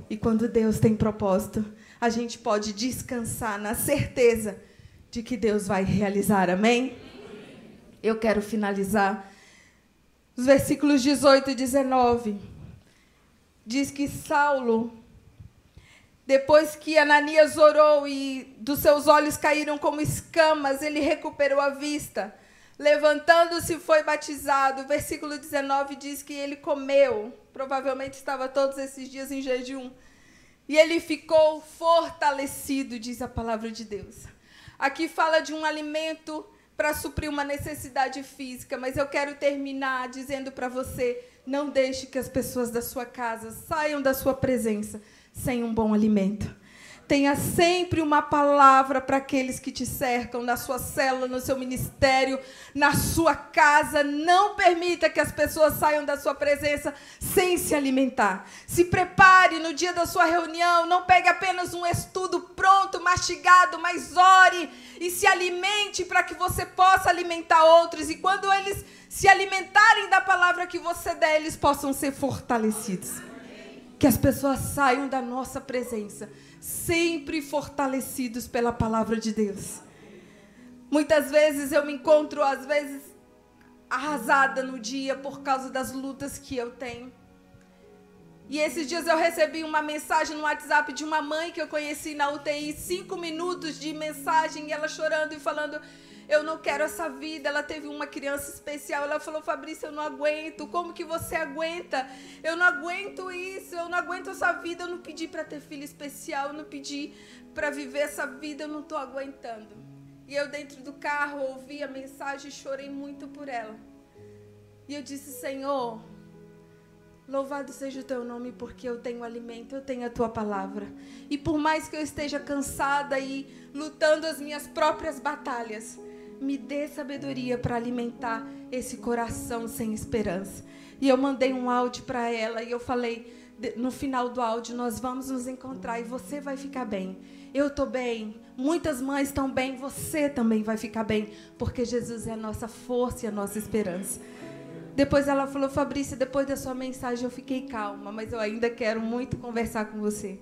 E quando Deus tem propósito, a gente pode descansar na certeza de que Deus vai realizar. Amém? Eu quero finalizar. Os versículos 18 e 19. Diz que Saulo, depois que Ananias orou e dos seus olhos caíram como escamas, ele recuperou a vista. Levantando-se, foi batizado. O versículo 19 diz que ele comeu. Provavelmente estava todos esses dias em jejum. E ele ficou fortalecido, diz a palavra de Deus. Aqui fala de um alimento para suprir uma necessidade física, mas eu quero terminar dizendo para você: não deixe que as pessoas da sua casa saiam da sua presença sem um bom alimento. Tenha sempre uma palavra para aqueles que te cercam, na sua célula, no seu ministério, na sua casa. Não permita que as pessoas saiam da sua presença sem se alimentar. Se prepare no dia da sua reunião. Não pegue apenas um estudo pronto, mastigado, mas ore e se alimente para que você possa alimentar outros. E quando eles se alimentarem da palavra que você der, eles possam ser fortalecidos. Que as pessoas saiam da nossa presença sempre fortalecidos pela palavra de Deus. Muitas vezes eu me encontro, às vezes, arrasada no dia por causa das lutas que eu tenho. E esses dias eu recebi uma mensagem no WhatsApp de uma mãe que eu conheci na UTI, 5 minutos de mensagem, e ela chorando e falando: eu não quero essa vida. Ela teve uma criança especial. Ela falou: Fabrícia, eu não aguento. Como que você aguenta? Eu não aguento isso. Eu não aguento essa vida. Eu não pedi para ter filho especial. Eu não pedi para viver essa vida. Eu não estou aguentando. E eu, dentro do carro, ouvi a mensagem e chorei muito por ela. E eu disse: Senhor, louvado seja o teu nome, porque eu tenho alimento, eu tenho a tua palavra. E por mais que eu esteja cansada e lutando as minhas próprias batalhas, me dê sabedoria para alimentar esse coração sem esperança. E eu mandei um áudio para ela e eu falei, no final do áudio: nós vamos nos encontrar e você vai ficar bem. Eu estou bem, muitas mães estão bem, você também vai ficar bem, porque Jesus é a nossa força e a nossa esperança. Depois ela falou: Fabrícia, depois da sua mensagem eu fiquei calma, mas eu ainda quero muito conversar com você.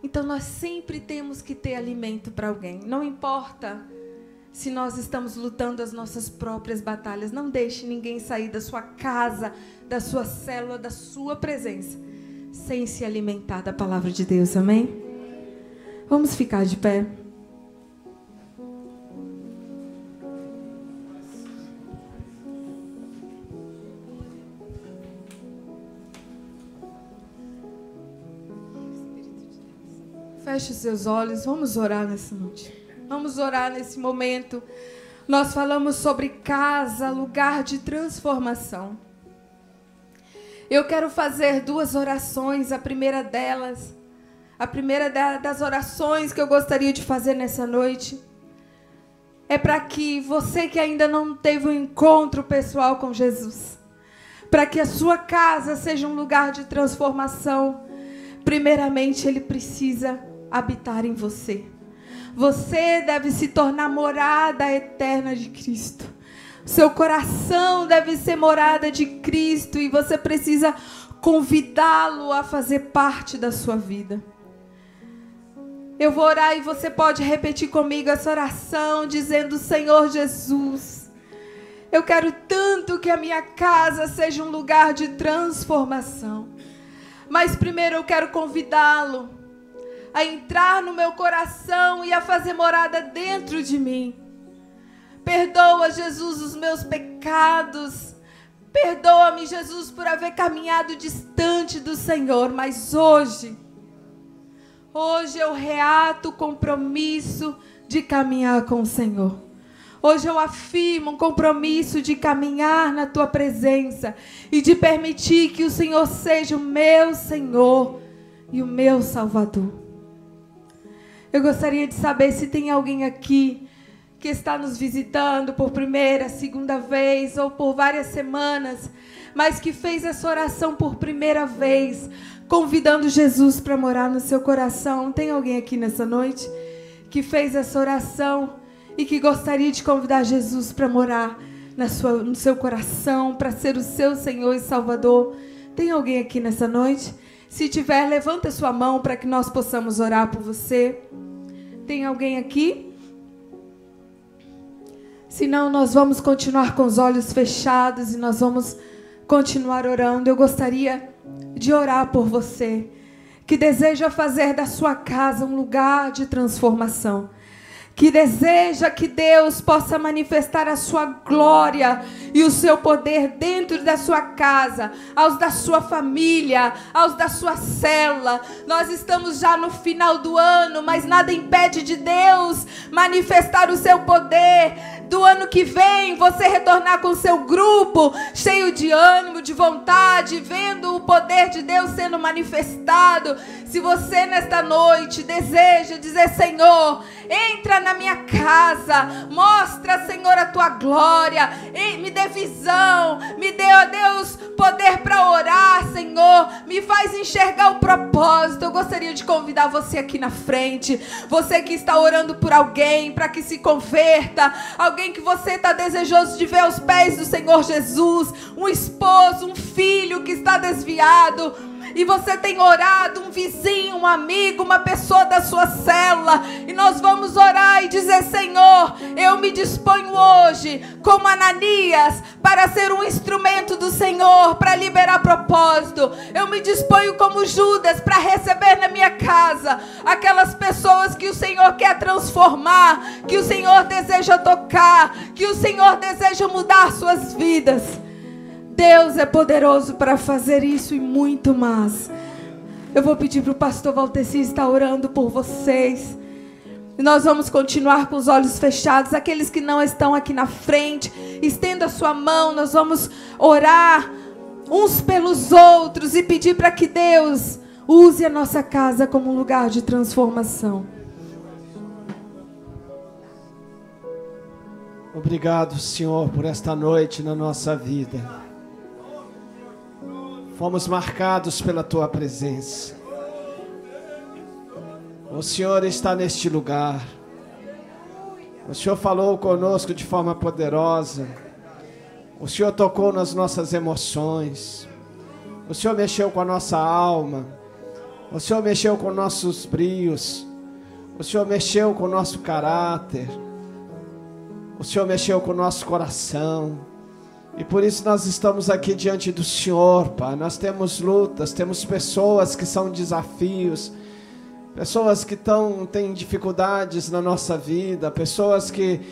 Então nós sempre temos que ter alimento para alguém. Não importa se nós estamos lutando as nossas próprias batalhas. Não deixe ninguém sair da sua casa, da sua célula, da sua presença, sem se alimentar da palavra de Deus. Amém? Vamos ficar de pé. Feche os seus olhos, vamos orar nessa noite. Vamos orar nesse momento. Nós falamos sobre casa, lugar de transformação. Eu quero fazer 2 orações. A primeira das orações que eu gostaria de fazer nessa noite é para que você que ainda não teve um encontro pessoal com Jesus, para que a sua casa seja um lugar de transformação, primeiramente Ele precisa habitar em você. Você deve se tornar morada eterna de Cristo. Seu coração deve ser morada de Cristo e você precisa convidá-lo a fazer parte da sua vida. Eu vou orar e você pode repetir comigo essa oração, dizendo: Senhor Jesus, eu quero tanto que a minha casa seja um lugar de transformação. Mas primeiro eu quero convidá-lo a entrar no meu coração e a fazer morada dentro de mim. Perdoa, Jesus, os meus pecados. Perdoa-me, Jesus, por haver caminhado distante do Senhor. Mas hoje eu reato o compromisso de caminhar com o Senhor. Hoje eu afirmo um compromisso de caminhar na Tua presença e de permitir que o Senhor seja o meu Senhor e o meu Salvador. Eu gostaria de saber se tem alguém aqui que está nos visitando por primeira, segunda vez ou por várias semanas, mas que fez essa oração por primeira vez, convidando Jesus para morar no seu coração. Tem alguém aqui nessa noite que fez essa oração e que gostaria de convidar Jesus para morar no seu coração, para ser o seu Senhor e Salvador? Tem alguém aqui nessa noite? Se tiver, levanta sua mão para que nós possamos orar por você. Tem alguém aqui? Se não, nós vamos continuar com os olhos fechados e nós vamos continuar orando. Eu gostaria de orar por você que deseja fazer da sua casa um lugar de transformação, que deseja que Deus possa manifestar a sua glória e o seu poder dentro da sua casa, aos da sua família, aos da sua célula. Nós estamos já no final do ano, mas nada impede de Deus manifestar o seu poder. Do ano que vem, você retornar com o seu grupo, cheio de ânimo, de vontade, vendo o poder de Deus sendo manifestado. Se você nesta noite deseja dizer: Senhor, entra na minha casa, mostra, Senhor, a tua glória, me dê visão, me dê, ó Deus, poder para orar, Senhor, me faz enxergar o propósito. Eu gostaria de convidar você aqui na frente, você que está orando por alguém para que se converta, alguém que você está desejoso de ver aos pés do Senhor Jesus, um esposo, um filho que está desviado, e você tem orado, um vizinho, um amigo, uma pessoa da sua célula, e nós vamos orar e dizer: Senhor, eu me disponho hoje, como Ananias, para ser um instrumento do Senhor, para liberar propósito. Eu me disponho como Judas, para receber na minha casa aquelas pessoas que o Senhor quer transformar, que o Senhor deseja tocar, que o Senhor deseja mudar suas vidas. Deus é poderoso para fazer isso e muito mais. Eu vou pedir para o pastor Valteci estar orando por vocês. E nós vamos continuar com os olhos fechados. Aqueles que não estão aqui na frente, estenda a sua mão. Nós vamos orar uns pelos outros e pedir para que Deus use a nossa casa como um lugar de transformação. Obrigado, Senhor, por esta noite na nossa vida. Fomos marcados pela Tua presença. O Senhor está neste lugar. O Senhor falou conosco de forma poderosa. O Senhor tocou nas nossas emoções. O Senhor mexeu com a nossa alma. O Senhor mexeu com nossos brios. O Senhor mexeu com o nosso caráter. O Senhor mexeu com o nosso coração. E por isso nós estamos aqui diante do Senhor, Pai. Nós temos lutas, temos pessoas que são desafios, pessoas que têm dificuldades na nossa vida, pessoas que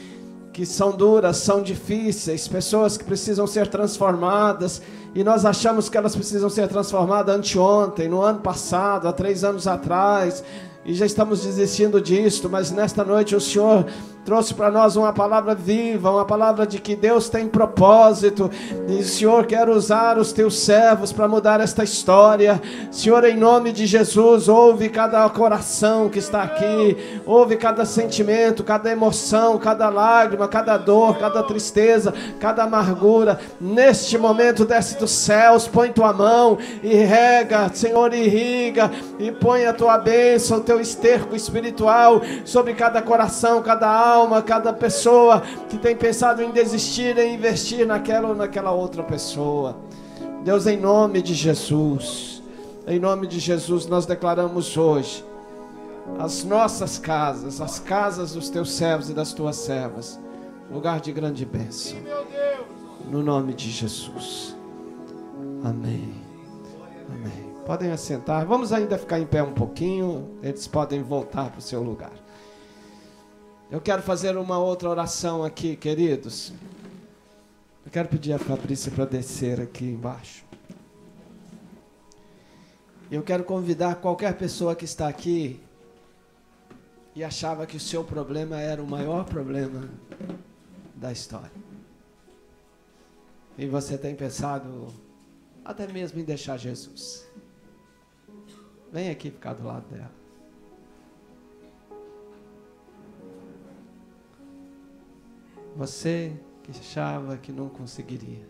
são duras, são difíceis, pessoas que precisam ser transformadas, e nós achamos que elas precisam ser transformadas anteontem, no ano passado, há 3 anos atrás, e já estamos desistindo disto. Mas nesta noite o Senhor trouxe para nós uma palavra viva, uma palavra de que Deus tem propósito, e o Senhor quer usar os teus servos para mudar esta história. Senhor, em nome de Jesus, ouve cada coração que está aqui, ouve cada sentimento, cada emoção, cada lágrima, cada dor, cada tristeza, cada amargura. Neste momento desce dos céus, põe tua mão e rega, Senhor, irriga, e põe a tua bênção, o teu esterco espiritual sobre cada coração, cada alma, cada pessoa que tem pensado em desistir, em investir naquela ou naquela outra pessoa. Deus, em nome de Jesus, nós declaramos hoje as nossas casas, as casas dos teus servos e das tuas servas, lugar de grande bênção, no nome de Jesus. Amém. Amém. Podem assentar. Vamos ainda ficar em pé um pouquinho. Eles podem voltar para o seu lugar. Eu quero fazer uma outra oração aqui, queridos. Eu quero pedir a Fabrícia para descer aqui embaixo. Eu quero convidar qualquer pessoa que está aqui e achava que o seu problema era o maior problema da história. E você tem pensado até mesmo em deixar Jesus. Vem aqui ficar do lado dela. Você que achava que não conseguiria,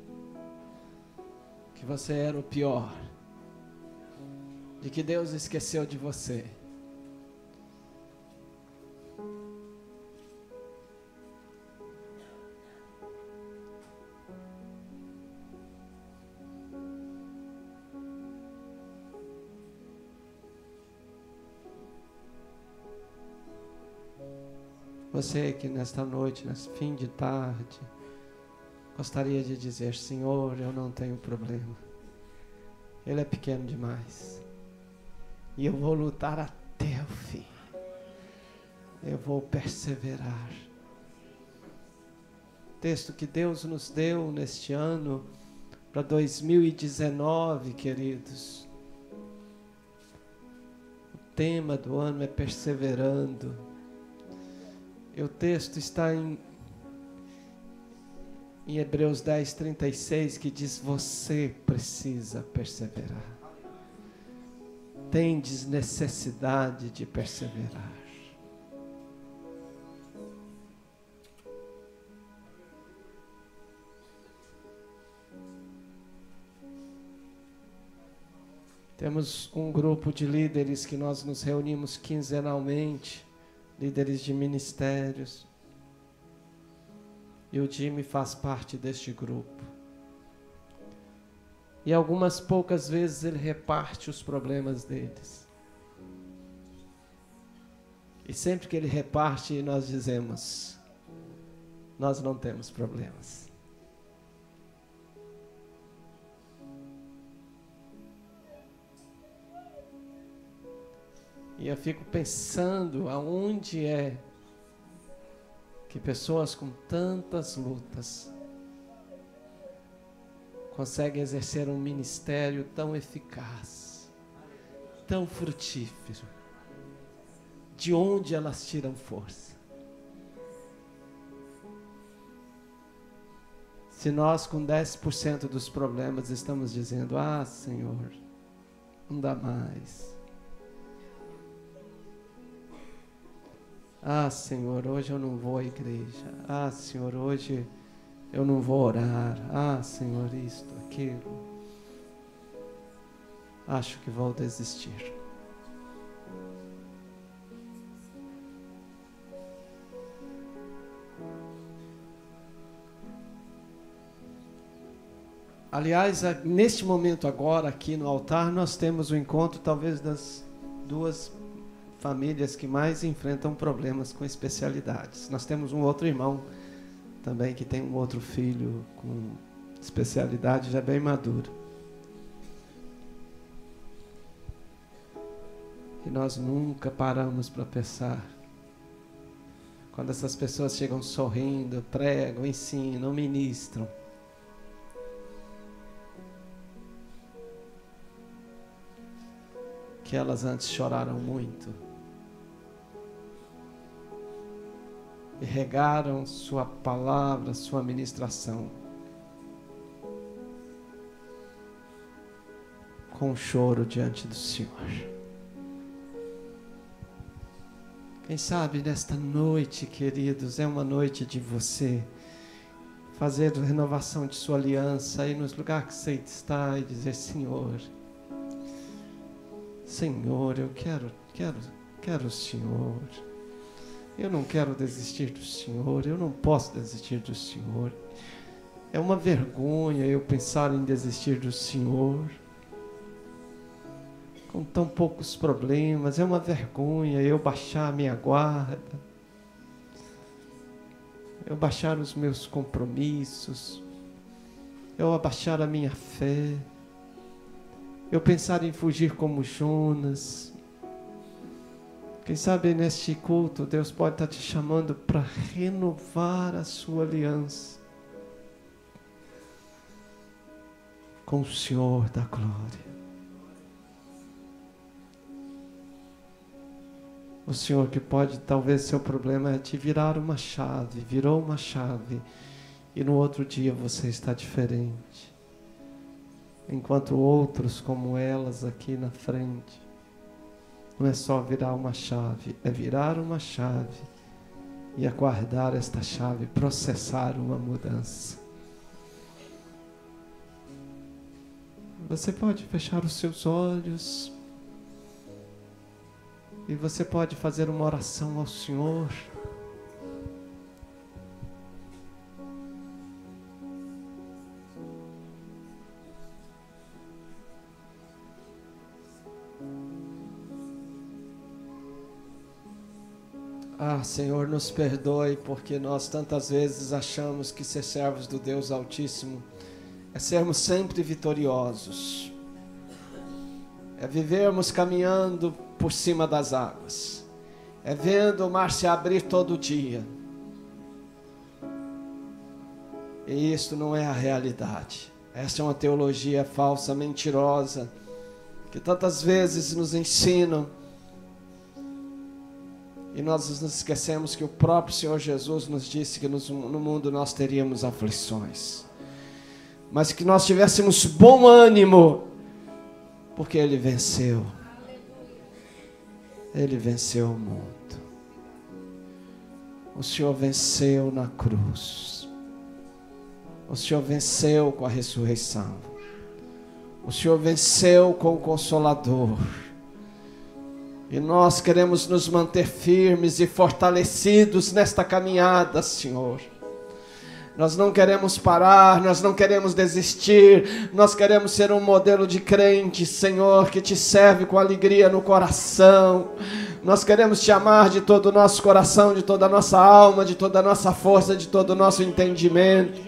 que você era o pior, de que Deus esqueceu de você. Você que nesta noite, nesse fim de tarde, gostaria de dizer: Senhor, eu não tenho problema. Ele é pequeno demais. E eu vou lutar até o fim. Eu vou perseverar. Texto que Deus nos deu neste ano, para 2019, queridos. O tema do ano é perseverando. E o texto está em Hebreus 10:36, que diz: você precisa perseverar. Tendes necessidade de perseverar. Temos um grupo de líderes que nós nos reunimos quinzenalmente, líderes de ministérios, e o Jimmy faz parte deste grupo. E algumas poucas vezes ele reparte os problemas deles. E sempre que ele reparte, nós dizemos: nós não temos problemas. E eu fico pensando aonde é que pessoas com tantas lutas conseguem exercer um ministério tão eficaz, tão frutífero. De onde elas tiram força? Se nós com 10% dos problemas estamos dizendo: ah, Senhor, não dá mais. Ah, Senhor, hoje eu não vou à igreja. Ah, Senhor, hoje eu não vou orar. Ah, Senhor, isto, aquilo. Acho que vou desistir. Aliás, neste momento agora, aqui no altar, nós temos o encontro talvez das duas famílias que mais enfrentam problemas com especialidades. Nós temos um outro irmão também que tem um outro filho com especialidade já bem maduro. E nós nunca paramos para pensar. Quando essas pessoas chegam sorrindo, pregam, ensinam, ministram, que elas antes choraram muito e regaram sua palavra, sua ministração com choro diante do Senhor. Quem sabe nesta noite, queridos, é uma noite de você fazer renovação de sua aliança, ir nos lugares que você está e dizer: Senhor, Senhor, eu quero o Senhor. Eu não quero desistir do Senhor, eu não posso desistir do Senhor. É uma vergonha eu pensar em desistir do Senhor. Com tão poucos problemas, é uma vergonha eu baixar a minha guarda. Eu baixar os meus compromissos. Eu abaixar a minha fé. eu pensar em fugir como Jonas. Quem sabe neste culto Deus pode estar te chamando para renovar a sua aliança com o Senhor da glória. O Senhor que pode, talvez seu problema é te virar uma chave, virou uma chave, e no outro dia você está diferente. Enquanto outros como elas aqui na frente, não é só virar uma chave, é virar uma chave e aguardar esta chave, processar uma mudança. Você pode fechar os seus olhos e você pode fazer uma oração ao Senhor. Ah, Senhor, nos perdoe, porque nós tantas vezes achamos que ser servos do Deus Altíssimo é sermos sempre vitoriosos, é vivermos caminhando por cima das águas, é vendo o mar se abrir todo dia. E isto não é a realidade. Esta é uma teologia falsa, mentirosa, que tantas vezes nos ensinam. E nós nos esquecemos que o próprio Senhor Jesus nos disse que no mundo nós teríamos aflições, mas que nós tivéssemos bom ânimo, porque Ele venceu. Ele venceu o mundo. O Senhor venceu na cruz. O Senhor venceu com a ressurreição. O Senhor venceu com o Consolador. E nós queremos nos manter firmes e fortalecidos nesta caminhada, Senhor. Nós não queremos parar, nós não queremos desistir, nós queremos ser um modelo de crente, Senhor, que te serve com alegria no coração. Nós queremos te amar de todo o nosso coração, de toda a nossa alma, de toda a nossa força, de todo o nosso entendimento.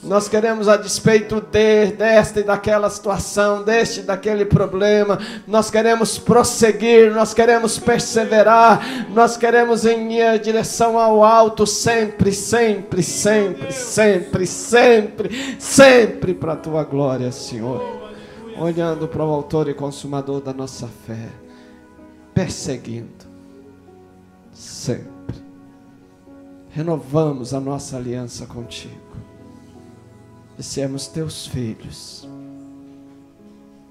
Nós queremos, a despeito desta e daquela situação, deste e daquele problema, nós queremos prosseguir, nós queremos perseverar, nós queremos ir em direção ao alto sempre, sempre, sempre, sempre, sempre, sempre para a tua glória, Senhor. Olhando para o autor e consumador da nossa fé, perseguindo, sempre. Renovamos a nossa aliança contigo. De sermos teus filhos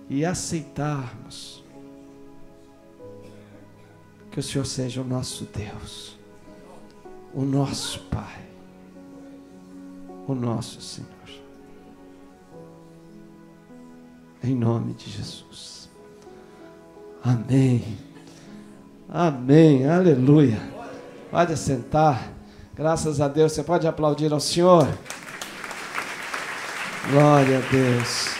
e aceitarmos que o Senhor seja o nosso Deus, o nosso Pai, o nosso Senhor. Em nome de Jesus. Amém. Amém. Aleluia. Pode sentar. Graças a Deus. Você pode aplaudir ao Senhor? Glória a Deus.